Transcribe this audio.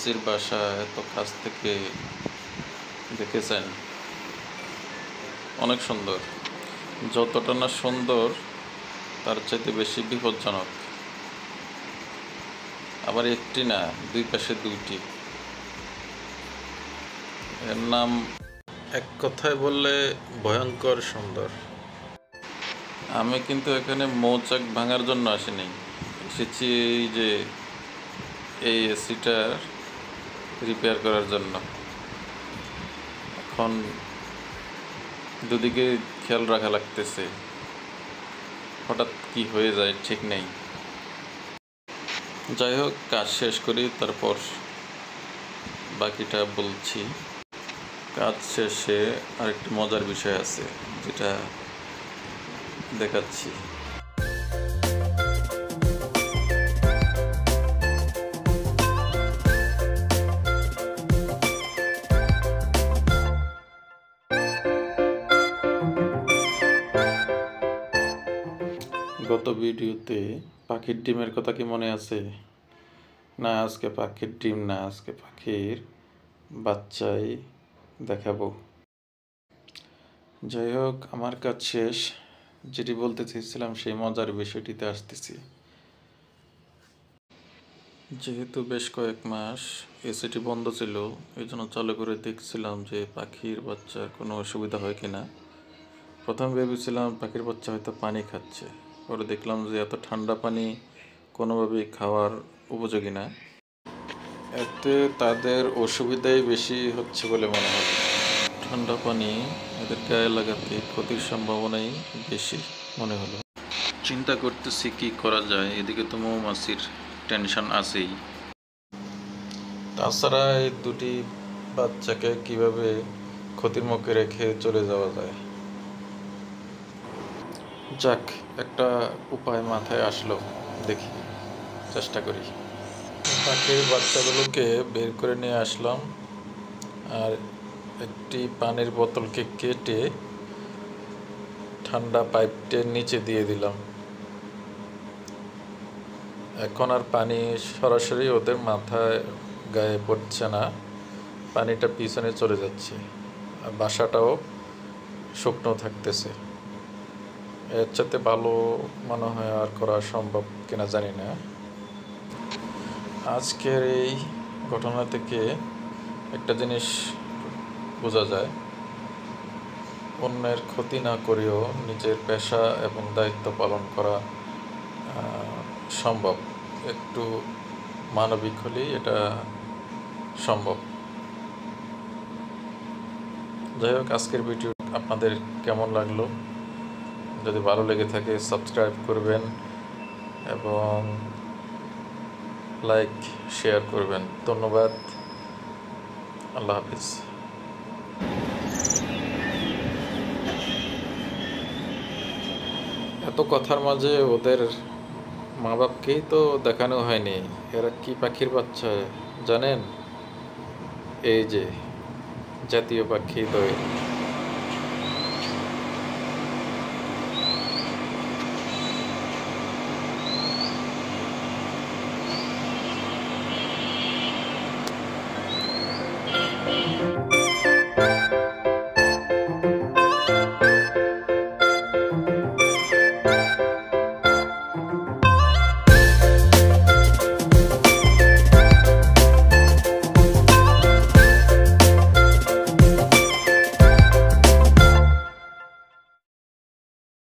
মাছির বাসা এত কাছ থেকে দেখেছেন, অনেক সুন্দর। যতটা না সুন্দর তার চাইতে বেশি বিপজ্জনক। আবার একটি না, দুই পাশে দুইটি। এর নাম এক কথায় বললে ভয়ঙ্কর সুন্দর। আমি কিন্তু এখানে মৌচাক ভাঙার জন্য আসিনি, এসেছি এই যে এই এসিটা রিপেয়ার করার জন্য। এখন দুদিকে খেয়াল রাখা লাগতেছে, হঠাৎ কি হয়ে যায় ঠিক নেই। যাই হোক, কাজ শেষ করি, তারপর বাকিটা বলছি। কাজ শেষে আরেকটি মজার বিষয় আছে, যেটা দেখাচ্ছি। গত ভিডিওতে পাখির ডিমের কথা কি মনে আছে? না, আজকে পাখির ডিম না, আজকে পাখির বাচ্চাই দেখাবো। যাই হোক, আমার কাজ শেষ। যেটি বলতে চেয়েছিলাম সেই মজার বিষয়টিতে আসতেছি। যেহেতু বেশ কয়েক মাস এসিটি বন্ধ ছিল, এই জন্য চালু করে দেখছিলাম যে পাখির বাচ্চার কোনো অসুবিধা হয় কিনা। প্রথমে ভেবেছিলাম পাখির বাচ্চা হয়তো পানি খাচ্ছে, পরে দেখলাম যে এত ঠান্ডা পানি কোনোভাবেই খাওয়ার উপযোগী না। এতে তাদের অসুবিধাই বেশি হচ্ছে বলে মনে হয়। ঠান্ডা পানি এদের গায়ে লাগাতে ক্ষতির সম্ভাবনাই বেশি মনে হলো। চিন্তা করতেছি কি করা যায়, এদিকে তো মৌমাছির টেনশন আছেই। তাছাড়া এই দুটি বাচ্চাকে কিভাবে ক্ষতির মুখে রেখে চলে যাওয়া যায়। যাক, একটা উপায় মাথায় আসলো, দেখি, চেষ্টা করি। পাখির বাচ্চাগুলোকে বের করে নিয়ে আসলাম, আর একটি পানির বোতলকে কেটে ঠান্ডা পাইপটির নিচে দিয়ে দিলাম। এখন আর পানি সরাসরি ওদের মাথায় গায়ে পড়ছে না, পানিটা পিছনে চলে যাচ্ছে, আর বাসাটাও শুকনো থাকতেছে। এর সাথে ভালো মনে হয় আর করা সম্ভব কিনা জানি না। আজকের এই ঘটনা থেকে একটা জিনিস বোঝা যায়, অন্যের ক্ষতি না করেও নিজের পেশা এবং দায়িত্ব পালন করা সম্ভব। একটু মানবিক হলেই এটা সম্ভব। যাই হোক, আজকের ভিডিও আপনাদের কেমন লাগলো? যদি ভালো লেগে থাকে সাবস্ক্রাইব করবেন এবং লাইক শেয়ার করবেন। ধন্যবাদ, আল্লাহ হাফিজ। এত কথার মাঝে ওদের মা বাপকেই তো দেখানো হয়নি এরা কি পাখির বাচ্চা জানেন? এই যে জাতীয় পাখি দোয়েল।